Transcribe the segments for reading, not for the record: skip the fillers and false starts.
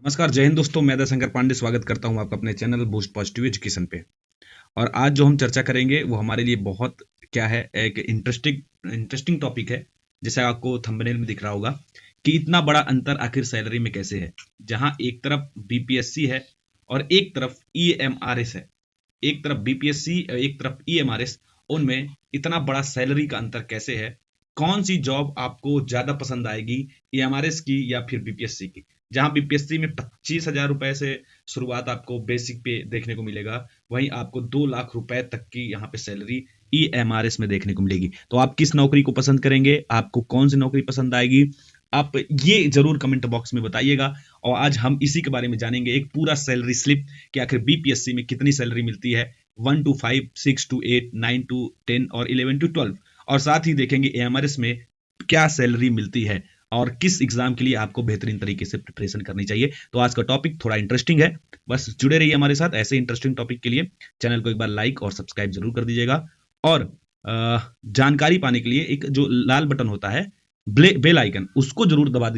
नमस्कार, जय हिंद दोस्तों। मैं दशंकर पांडे स्वागत करता हूं आपका अपने चैनल बूस्ट पॉजिटिव एजुकेशन पे। और आज जो हम चर्चा करेंगे वो हमारे लिए बहुत क्या है, एक इंटरेस्टिंग टॉपिक है। जैसे आपको थंबनेल में दिख रहा होगा कि इतना बड़ा अंतर आखिर सैलरी में कैसे है, जहां एक तरफ बीपीएससी है और एक तरफ ईएमआरएस है। एक तरफ बीपीएससी एक तरफ ईएमआरएस, उनमें इतना बड़ा सैलरी का अंतर कैसे है। कौन सी जॉब आपको ज्यादा पसंद आएगी, ईएमआरएस की या फिर बीपीएससी की। जहां बीपीएससी में 25,000 रुपए से शुरुआत आपको बेसिक पे देखने को मिलेगा, वहीं आपको 2 लाख रुपए तक की यहाँ पे सैलरी ईएमआरएस में देखने को मिलेगी। तो आप किस नौकरी को पसंद करेंगे, आपको कौन सी नौकरी पसंद आएगी, आप ये जरूर कमेंट बॉक्स में बताइएगा। और आज हम इसी के बारे में जानेंगे, एक पूरा सैलरी स्लिप कि आखिर बीपीएससी में कितनी सैलरी मिलती है, 1 to 5, 6 to 8, 9 to 10 और 11 to 12। और साथ ही देखेंगे एएमआरएस में क्या सैलरी मिलती है और किस एग्जाम के लिए आपको बेहतरीन तरीके से प्रिपरेशन करनी चाहिए। तो आज का टॉपिक थोड़ा इंटरेस्टिंग है, बस जुड़े रहिए हमारे साथ। ऐसे इंटरेस्टिंग टॉपिक के लिए चैनल को एक बार लाइक और सब्सक्राइब जरूर कर दीजिएगा। और जानकारी पाने के लिए एक जो लाल बटन होता है बेल आइकन, उसको जरूर दबा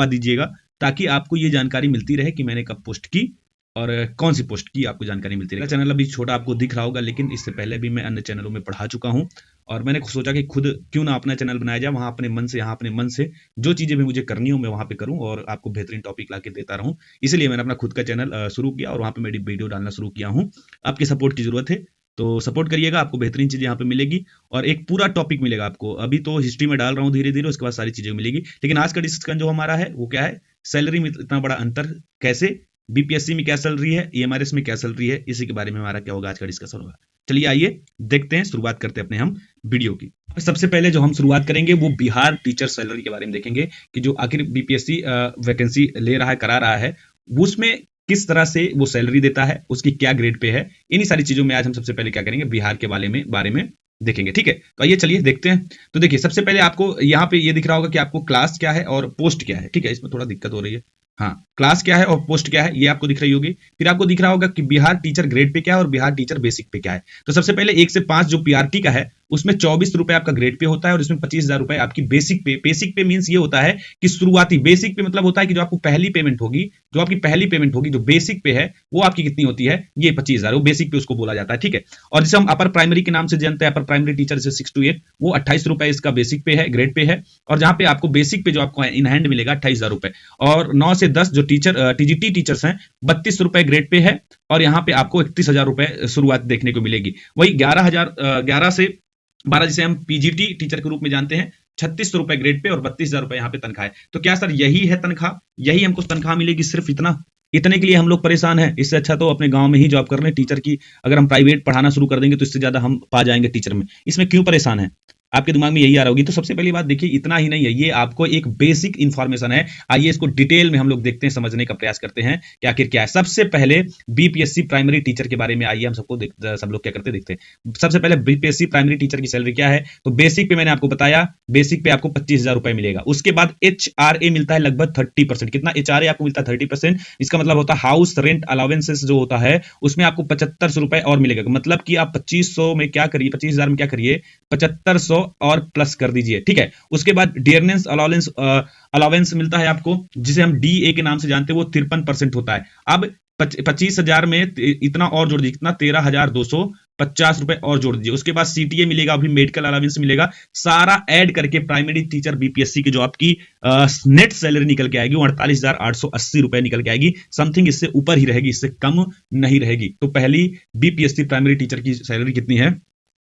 दीजिएगा, ताकि आपको ये जानकारी मिलती रहे कि मैंने कब पोस्ट की और कौन सी पोस्ट की, आपको जानकारी मिलती रहे। चैनल अभी छोटा आपको दिख रहा होगा, लेकिन इससे पहले भी मैं अन्य चैनलों में पढ़ा चुका हूं और मैंने सोचा कि खुद क्यों ना अपना चैनल बनाया जाए, वहां अपने मन से, यहाँ अपने मन से जो चीजें भी मुझे करनी हो मैं वहां पे करूं और आपको बेहतरीन टॉपिक लाके देता रहूं। इसलिए मैंने अपना खुद का चैनल शुरू किया और वहां पे मेरी वीडियो डालना शुरू किया हूं। आपकी सपोर्ट की जरूरत है, तो सपोर्ट करिएगा, आपको बेहतरीन चीजें यहाँ पे मिलेगी और एक पूरा टॉपिक मिलेगा आपको। अभी तो हिस्ट्री में डाल रहा हूँ धीरे धीरे, उसके बाद सारी चीजें मिलेगी। लेकिन आज का डिस्कशन जो हमारा है वो क्या है, सैलरी में इतना बड़ा अंतर कैसे, बीपीएससी में क्या सैलरी है, ईएमआरएस में क्या सैलरी है, इसी के बारे में हमारा क्या होगा आज का डिस्कशन होगा। चलिए आइए देखते हैं, शुरुआत करते हैं अपने हम वीडियो की। सबसे पहले जो हम शुरुआत करेंगे वो बिहार टीचर सैलरी के बारे में देखेंगे कि जो आखिर बीपीएससी वैकेंसी ले रहा है, करा रहा है, उसमें किस तरह से वो सैलरी देता है, उसकी क्या ग्रेड पे है। इन्हीं सारी चीजों में आज हम सबसे पहले क्या करेंगे, बिहार के बारे में देखेंगे। ठीक है, तो आइए चलिए देखते हैं। तो देखिए, सबसे पहले आपको यहाँ पे ये दिख रहा होगा कि आपको क्लास क्या है और पोस्ट क्या है। ठीक है, इसमें थोड़ा दिक्कत हो रही है। हाँ, क्लास क्या है और पोस्ट क्या है ये आपको दिख रही होगी। फिर आपको दिख रहा होगा कि बिहार टीचर ग्रेड पे क्या है और बिहार टीचर बेसिक पे क्या है। तो सबसे पहले 1 से 5 जो पीआरटी का है, उसमें 24 रुपए आपका ग्रेड पे होता है और इसमें 25,000 रुपए आपकी बेसिक पे। बेसिक पे मींस ये होता है कि शुरुआती, बेसिक पे मतलब होता है कि जो आपको पहली पेमेंट होगी, जो बेसिक पे है वो आपकी कितनी होती है, ये 25,000, वो बेसिक पे उसको बोला जाता है। ठीक है, और जिसे हम अपर प्राइमरी के नाम से जानते हैं, अपर प्राइमरी टीचर से 6 to 8, वो 28 रुपए इसका बेसिक पे है, ग्रेड पे है। और जहां पे आपको बेसिक पे जो आपको इन हैंड मिलेगा 28,000 रुपए। और 9 से 10 जो टीजीटी टीचर्स हैं, 32 रुपए ग्रेड पे है और यहाँ पे आपको 31,000 रुपए शुरुआत देखने को मिलेगी। वही 11 से 12 जिसे हम पीजीटी टीचर के रूप में जानते हैं, 36 रुपए ग्रेड पे और 32,000 रुपए यहाँ पे तनख्वाह है। तो क्या सर यही है तनख्वाह, यही हमको तनख्वाह मिलेगी, सिर्फ इतने के लिए हम लोग परेशान हैं? इससे अच्छा तो अपने गांव में ही जॉब कर रहे हैं टीचर की। अगर हम प्राइवेट पढ़ाना शुरू कर देंगे तो इससे ज्यादा हम पा जाएंगे टीचर में। इसमें क्यों परेशान है, आपके दिमाग में यही आ रहा होगी। तो सबसे पहली बात देखिए, इतना ही नहीं है, ये आपको एक बेसिक इंफॉर्मेशन है। आइए इसको डिटेल में हम लोग देखते हैं, समझने का प्रयास करते हैं कि आखिर क्या है। सबसे पहले बीपीएससी प्राइमरी टीचर के बारे में आइए हम सब लोग क्या करते देखते हैं। सबसे पहले बीपीएससी प्राइमरी टीचर की सैलरी क्या है। तो बेसिक पे मैंने आपको बताया, बेसिक पे आपको 25,000 रुपए मिलेगा। उसके बाद एचआरए मिलता है लगभग 30%। कितना एचआरए आपको मिलता है? 30%। इसका मतलब होता है हाउस रेंट अलाउंसेस जो होता है, उसमें आपको 75 रुपए और मिलेगा। मतलब कि आप 2500 में क्या करिए, 25,000 में क्या करिए, 7500 और प्लस कर दीजिए। ठीक है, उसके बाद डियरनेस अलाउंस मिलता है आपको, जिसे हम डीए के नाम से जानते हैं, वो 53% होता है। अब 25,000 में इतना और जोड़ दीजिए, कितना, 13,250 रुपए और जोड़ दीजिए। उसके बाद सीटीए मिलेगा, अभी मेडिकल अलाउंस मिलेगा। सारा ऐड करके प्राइमरी टीचर बीपीएससी की जो आपकी नेट सैलरी निकल के आएगी वो 48,880 रुपए निकल के आएगी। समथिंग इससे ऊपर ही रहेगी, इससे कम नहीं रहेगी। तो पहली बीपीएससी प्राइमरी टीचर की सैलरी कितनी है,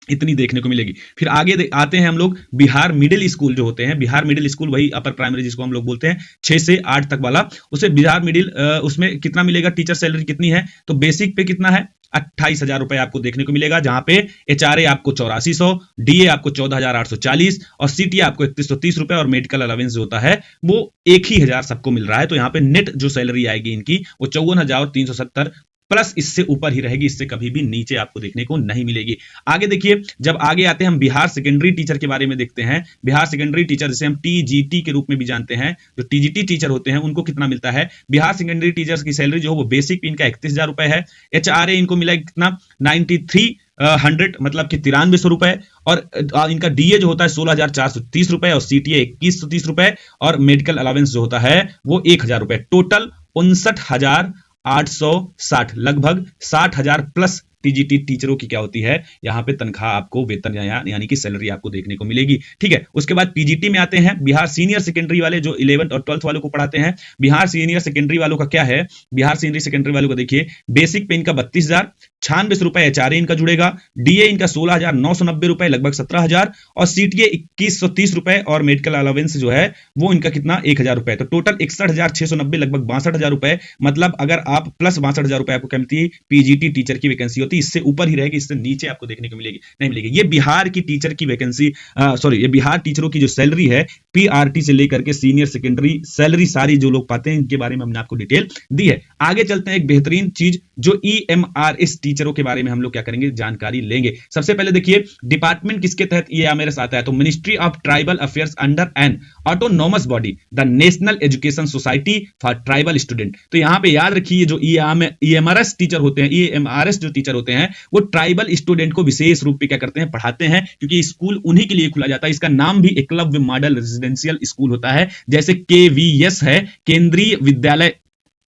इतनी देखने को मिलेगी। फिर आगे आते हैं हम लोग, बिहार मिडिल स्कूल जो होते हैं, बिहार मिडिल स्कूल वही अपर प्राइमरी जिसको हम लोग बोलते हैं, 6 से 8 तक वाला, उसे बिहार मिडिल, उसमें कितना मिलेगा, टीचर सैलरी कितनी है। तो बेसिक पे कितना है, 28,000 रुपए आपको देखने को मिलेगा, जहां पे एचआरए आपको 8400, डीए आपको 14,840 और सीटीए आपको 3130 रुपए और मेडिकल अलाउंस जो होता है वो 1,000 सबको मिल रहा है। तो यहाँ पे नेट जो सैलरी आएगी इनकी वो 54,370 प्लस, इससे ऊपर ही रहेगी, इससे कभी भी नीचे आपको देखने को नहीं मिलेगी। आगे देखिए, जब आगे आते हैं हम बिहार सेकेंडरी टीचर के बारे में देखते हैं। बिहार सेकेंडरी टीचर जिसे हम टीजीटी के रूप में भी जानते हैं, जो टीजीटी टीचर होते हैं उनको कितना मिलता है। बिहार सेकेंडरी टीचर्स की सैलरी जो वो बेसिक इनका 31,000 रुपए है। एचआरए इनको मिला कितना, 93 100 मतलब कि 9300 रुपए, और इनका डीए जो होता है 16,430 रुपए, और सीटीए 2130 रुपए, और मेडिकल अलावेंस जो होता है वो 1000 रुपए। टोटल 59,860, लगभग 60,000 प्लस टीजीटी टीचरों की क्या होती है यहाँ पे तनख्वाह आपको, वेतन यानी कि सैलरी आपको देखने को मिलेगी। ठीक है, उसके बाद पीजीटी में आते हैं, बिहार सीनियर सेकेंडरी वाले जो 11th और 12th वालों को पढ़ाते हैं। बिहार सीनियर सेकेंडरी वालों का क्या है, बिहार सीनियर सेकेंडरी वालों को देखिए, बेसिक पे इनका 32,096 रुपए एचआरए इनका जुड़ेगा, डीए इनका 16,990 रुपए, लगभग 17,000, और सीटीए 2130 रुपए, और मेडिकल अलावेंस जो है वो इनका कितना 1,000 रुपए। तो टोटल 61,690, लगभग 62,000 रुपए। मतलब अगर आप प्लस 62,000 रुपए आपको क्या मिलती है, पीजीटी टीचर की वैकेंसी होती है। इससे ऊपर ही रहेगी, इससे नीचे आपको देखने को मिलेगी नहीं मिलेगी। ये बिहार की टीचर की वैकेंसी, सॉरी, ये बिहार टीचरों की जो सैलरी है, पीआरटी से लेकर के सीनियर सेकेंडरी सैलरी सारी जो लोग पाते हैं, इनके बारे में हमने आपको डिटेल दी है। आगे चलते हैं, एक बेहतरीन चीज जो ईएमआरएस टीचरों के बारे में हम लोग क्या करेंगे, जानकारी लेंगे। सबसे पहले देखिए, डिपार्टमेंट किसके तहत ईएमआरएस आता है, तो ministry of tribal affairs under N autonomous body the national education society for tribal student. तो यहां पे याद रखिए, जो ईएमआरएस टीचर होते हैं, ईएमआरएस जो टीचर होते हैं, वो ट्राइबल स्टूडेंट को विशेष रूप से क्या करते हैं, पढ़ाते हैं, क्योंकि स्कूल उन्हीं के लिए खुला जाता है। इसका नाम भी एकलव्य मॉडल रेजिडेंशियल स्कूल होता है, जैसे केवीएस है, केंद्रीय विद्यालय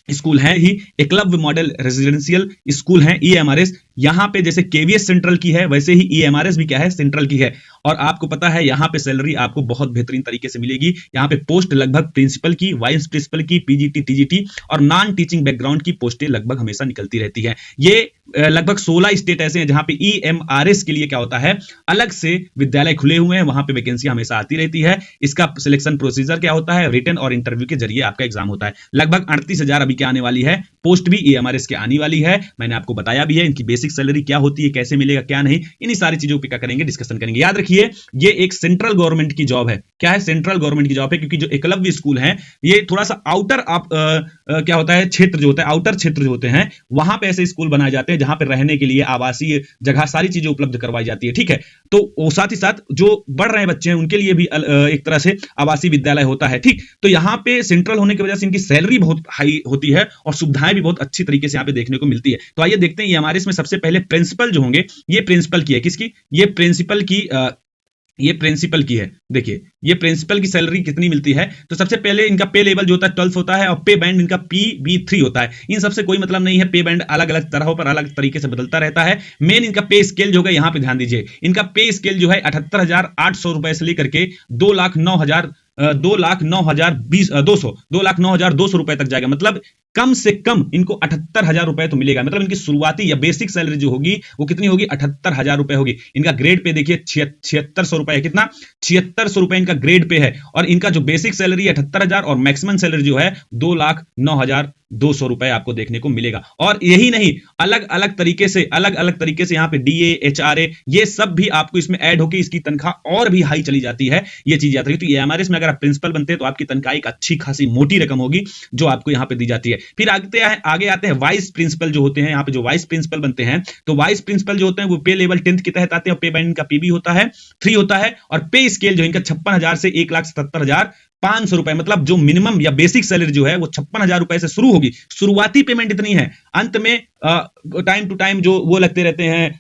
स्कूल है ही, एकलव्य मॉडल रेजिडेंशियल स्कूल है ईएमआरएस। यहां पे जैसे केवीएस सेंट्रल की है, वैसे ही ईएमआरएस भी क्या है, सेंट्रल की है। और आपको पता है यहां पे सैलरी आपको बहुत बेहतरीन तरीके से मिलेगी। यहां पे पोस्ट लगभग प्रिंसिपल की, वाइस प्रिंसिपल की, पीजीटी, टीजीटी और नॉन टीचिंग बैकग्राउंड की पोस्टें लगभग हमेशा निकलती रहती है। ये लगभग 16 स्टेट ऐसे हैं जहां पे ईएमआरएस के लिए क्या होता है, अलग से विद्यालय खुले हुए हैं, वहां पे वैकेंसी हमेशा आती रहती है। इसका सिलेक्शन प्रोसीजर क्या होता है, रिटन और इंटरव्यू के जरिए आपका एग्जाम होता है। लगभग 38,000 अभी क्या आने वाली है, पोस्ट भी ईएमआरएस के आने वाली है। मैंने आपको बताया भी है इनकी बेसिक सैलरी क्या होती है, कैसे मिलेगा क्या नहीं, इन्हीं सारी चीजों पे क्या करेंगे, डिस्कशन करेंगे। याद रखिए, ये एक सेंट्रल गवर्नमेंट की जॉब है। क्या है, सेंट्रल गवर्नमेंट की जॉब है, क्योंकि जो एकलव्य स्कूल है ये थोड़ा सा आउटर क्या होता है, क्षेत्र जो होता है, आउटर क्षेत्र जो होते हैं, वहां पे ऐसे स्कूल बनाए जाते हैं जहां पे रहने के लिए आवासीय जगह सारी चीजें उपलब्ध करवाई जाती है। ठीक है, तो साथ ही साथ जो बढ़ रहे बच्चे हैं उनके लिए भी एक तरह से आवासीय विद्यालय होता है। ठीक, तो यहां पे सेंट्रल होने की वजह से इनकी सैलरी बहुत हाई होती है और सुविधाएं भी बहुत अच्छी तरीके से यहां पे देखने को मिलती है। तो आइए देखते हैं, ये हमारे इसमें सबसे पहले प्रिंसिपल जो होंगे, ये प्रिंसिपल की है, किसकी, ये प्रिंसिपल की है। देखिए, ये प्रिंसिपल की सैलरी कितनी मिलती है, तो सबसे पहले इनका पे लेवल जो होता है 12 होता है, और पे बैंड इनका PB3 होता है। इन सबसे कोई मतलब नहीं है, पे बैंड अलग अलग तरह पर अलग तरीके से बदलता रहता है। मेन इनका पे स्केल जो है, यहां पे ध्यान दीजिए, इनका पे स्केल जो है 78,800 रुपए से लेकर के 2,09,200 रुपए तक जाएगा। मतलब कम से कम इनको 78,000 रुपए तो मिलेगा। मतलब इनकी शुरुआती या बेसिक सैलरी जो होगी वो कितनी होगी, 78,000 रुपए होगी। इनका ग्रेड पे देखिए 7600 रुपए है, कितना 7600 रुपए इनका ग्रेड पे है। और इनका जो बेसिक सैलरी है 78,000 और मैक्सिमम सैलरी जो है 2,09,200 रुपए आपको देखने को मिलेगा। और यही नहीं, अलग अलग तरीके से यहाँ पे डीए, एचआरए, ये सब भी आपको इसमें ऐड होकर इसकी तनख्वाह और भी हाई चली जाती है। ये चीज याद रखिए। तो ईएमआरएस में अगर आप प्रिंसिपल बनते हैं तो आपकी तनख्वाह एक अच्छी खासी मोटी रकम होगी जो आपको यहाँ पे दी जाती है। फिर आगे आते हैं वाइस प्रिंसिपल जो होते हैं। यहाँ पे जो वाइस प्रिंसिपल बनते हैं, तो वाइस प्रिंसिपल जो होते हैं वो पे लेवल 10th के तहत आते हैं, और पे बैंड इनका पीबी होता है 3 होता है, और पे स्केल जो इनका 56,000 से 1,77,500 रुपए। मतलब जो मिनिमम या बेसिक सैलरी जो है वो 56,000 रुपए से शुरू होगी। शुरुआती पेमेंट इतनी है, अंत में टाइम टू टाइम जो वो लगते रहते हैं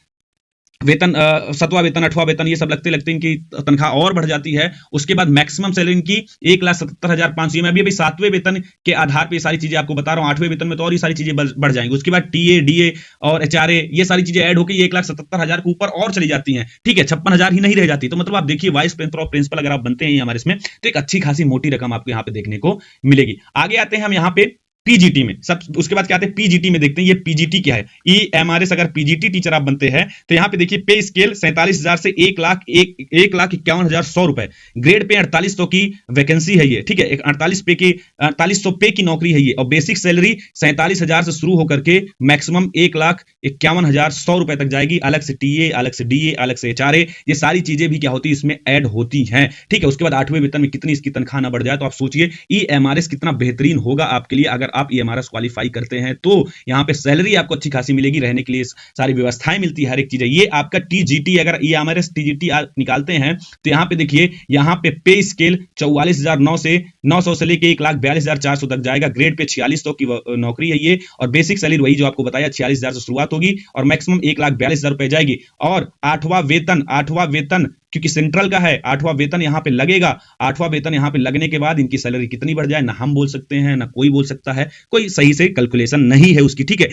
वेतन, 7वां वेतन, 8वां वेतन, ये सब लगते इनकी तनख्वाह और बढ़ जाती है। उसके बाद मैक्सिमम सैलरी इनकी 1,77,500। मैं अभी 7वें वेतन के आधार पे सारी चीजें आपको बता रहा हूं। 8वें वेतन में तो और ये सारी चीजें बढ़ जाएंगी। उसके बाद टीए, डीए और एचआरए, ये सारी चीजें ऐड होकर 1,77,000 के ऊपर और चली जाती हैं। ठीक है, 56,000 ही नहीं रह जाती। तो मतलब आप देखिए, वाइस प्रिंसिपल अगर आप बनते हैं हमारे इसमें, तो एक अच्छी खासी मोटी रकम आपको यहाँ पे देखने को मिलेगी। आगे आते हैं हम यहाँ पे पीजीटी में। सब उसके बाद क्या आते हैं, पीजीटी में देखते हैं ये पीजीटी क्या है। ईएमआरएस अगर पीजीटी टीचर आप बनते हैं तो यहाँ पे देखिए पे स्केल 47,000 से 1,51,100 रुपए। ग्रेड पे 4800 की वैकेंसी है ये। ठीक है, 4800 पे की नौकरी है ये। और बेसिक सैलरी 47,000 से शुरू होकर के मैक्सिमम 1,51,100 रुपए तक जाएगी। अलग से टीए, अलग से डीए, अलग से एचआरए, ये सारी चीजें भी क्या होती है, इसमें ऐड होती हैं। ठीक है, उसके बाद 8वें वेतन में कितनी इसकी तनख्वाह ना बढ़ जाए। तो आप सोचिए ईएमआरएस कितना बेहतरीन होगा आपके लिए अगर अगर आप EMRS क्वालिफाई करते हैं तो यहाँ पे सैलरी आपको अच्छी खासी मिलेगी, रहने के लिए सारी व्यवस्थाएं मिलती है, हर एक चीज है। ये आपका TGT, अगर EMRS TGT आप निकालते हैं तो यहाँ पे देखिए, यहाँ पे पे स्केल 44,900 से लेके 1,42,400 तक जाएगा। ग्रेड पे 4600 की नौकरी है ये, और बेसिक सैलरी वही जो आपको बताया 46,000 से शुरुआत होगी और मैक्सिमम 1,42,000 रुपए जाएगी। और आठवां वेतन क्योंकि सेंट्रल का है, आठवां वेतन यहाँ पे लगेगा। आठवां वेतन यहाँ पे लगने के बाद इनकी सैलरी कितनी बढ़ जाए ना हम बोल सकते हैं ना कोई बोल सकता है, कोई सही से कैलकुलेशन नहीं है उसकी, ठीक है।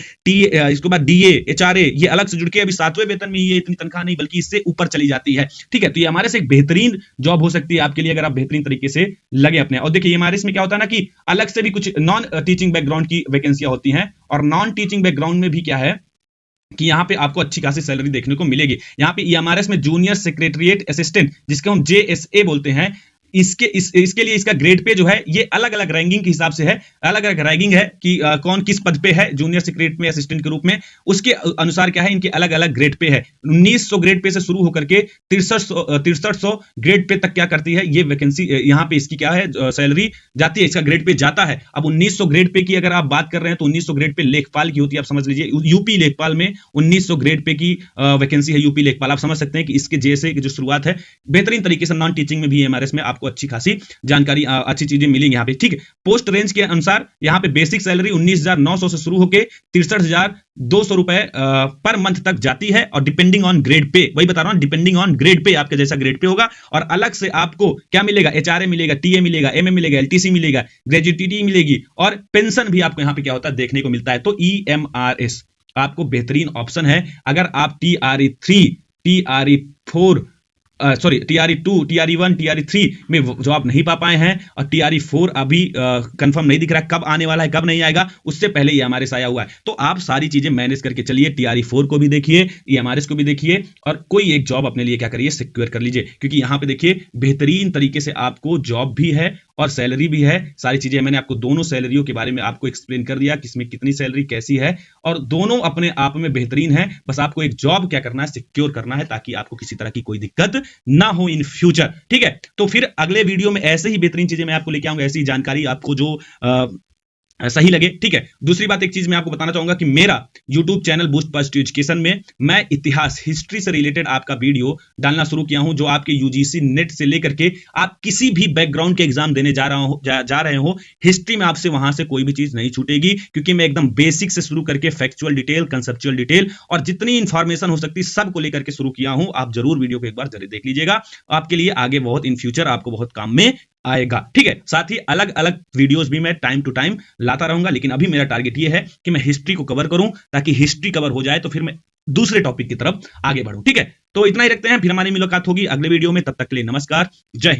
इसके बाद DA HRA ये अलग से जुड़ के अभी 7वें वेतन में ये इतनी तनख्वाह नहीं बल्कि इससे ऊपर चली जाती है, ठीक है। तो ये हमारे से एक बेहतरीन जॉब हो सकती है आपके लिए अगर आप बेहतरीन तरीके से लगे अपने। और देखिए हमारे इसमें क्या होता है ना कि अलग से भी कुछ नॉन टीचिंग बैकग्राउंड की वैकेंसियां होती हैं, और नॉन टीचिंग बैकग्राउंड में भी क्या है कि यहाँ पे आपको अच्छी खासी सैलरी देखने को मिलेगी। यहाँ पे EMRS में जूनियर सेक्रेटरिएट असिस्टेंट, जिसको हम JSA बोलते हैं, इसके लिए इसका ग्रेड पे जो है ये अलग अलग रैंकिंग के हिसाब से है, अलग अलग रैंकिंग है कि कौन किस पद पे है जूनियर सेक्रेटरी में असिस्टेंट के रूप में, उसके अनुसार क्या है इनके अलग अलग ग्रेड पे है। 1900 ग्रेड पे से शुरू होकर के 6300 ग्रेड पे तक क्या करती है ये वैकेंसी, यहाँ पे इसकी क्या है सैलरी जाती है, इसका ग्रेड पे जाता है। अब 1900 ग्रेड पे की अगर आप बात कर रहे हैं तो 1900 ग्रेड पे लेखपाल की होती है, आप समझ लीजिए यूपी लेखपाल में 1900 ग्रेड पे की वैकेंसी है, यूपी लेखपाल। आप समझ सकते हैं कि इसके जैसे की जो शुरुआत है बेहतरीन तरीके से नॉन टीचिंग में भी EMRS में आपको अच्छी खासी जानकारी अच्छी चीजें मिलेंगी यहाँ पे, ठीक है। पोस्ट रेंज के अनुसार यहाँ पे बेसिक सैलरी 19,900 से शुरू होकर 63,200 रुपए पर मंथ तक जाती है, और डिपेंडिंग ऑन ग्रेड पे, वही बता रहा हूं डिपेंडिंग ऑन ग्रेड पे, आपके जैसा ग्रेड पे होगा। और अलग से आपको क्या मिलेगा, HRA मिलेगा, TA मिलेगा, MM मिलेगा, LTC मिलेगा, ग्रेजुएटी मिलेगी, और पेंशन भी आपको यहाँ पे क्या होता है देखने को मिलता है। तो EMRS आपको बेहतरीन ऑप्शन है। अगर आप TRE3 TRE4 TRE2 TRE1 TRE3 में जॉब नहीं पा पाए हैं, और TRE4 अभी कंफर्म नहीं दिख रहा कब आने वाला है कब नहीं आएगा, उससे पहले EMRS आया हुआ है, तो आप सारी चीजें मैनेज करके चलिए। TRE4 को भी देखिए, EMRS को भी देखिए, और कोई एक जॉब अपने लिए क्या करिए सिक्योर कर लीजिए, क्योंकि यहाँ पे देखिए बेहतरीन तरीके से आपको जॉब भी है और सैलरी भी है। सारी चीजें मैंने आपको दोनों सैलरियों के बारे में आपको एक्सप्लेन कर दिया, किसमें कितनी सैलरी कैसी है, और दोनों अपने आप में बेहतरीन है। बस आपको एक जॉब क्या करना है, सिक्योर करना है, ताकि आपको किसी तरह की कोई दिक्कत ना हो इन फ्यूचर, ठीक है। तो फिर अगले वीडियो में ऐसे ही बेहतरीन चीजें मैं आपको लेके आऊंगा, ऐसी जानकारी आपको जो सही लगे, ठीक है। दूसरी बात, एक चीज मैं आपको बताना चाहूंगा कि मेरा YouTube channel boost positive education में मैं इतिहास हिस्ट्री से रिलेटेड आपका वीडियो डालना शुरू किया हूं, जो आपके UGC नेट से लेकर के आप किसी भी बैकग्राउंड के एग्जाम देने जा रहे हो, हिस्ट्री में आपसे वहां से कोई भी चीज नहीं छूटेगी, क्योंकि मैं एकदम बेसिक से शुरू करके फैक्चुअल डिटेल, कंसेप्चुअल डिटेल और जितनी इंफॉर्मेशन हो सकती है सबको लेकर के शुरू किया हूं। आप जरूर वीडियो को एक बार जरूर देख लीजिएगा, आपके लिए आगे बहुत इन फ्यूचर आपको बहुत काम में आएगा, ठीक है। साथ ही अलग अलग वीडियोस भी मैं टाइम टू टाइम लाता रहूंगा, लेकिन अभी मेरा टारगेट ये है कि मैं हिस्ट्री को कवर करूं, ताकि हिस्ट्री कवर हो जाए तो फिर मैं दूसरे टॉपिक की तरफ आगे बढ़ूं, ठीक है। तो इतना ही रखते हैं, फिर हमारी मुलाकात होगी अगले वीडियो में, तब तक के लिए नमस्कार, जय हिंद।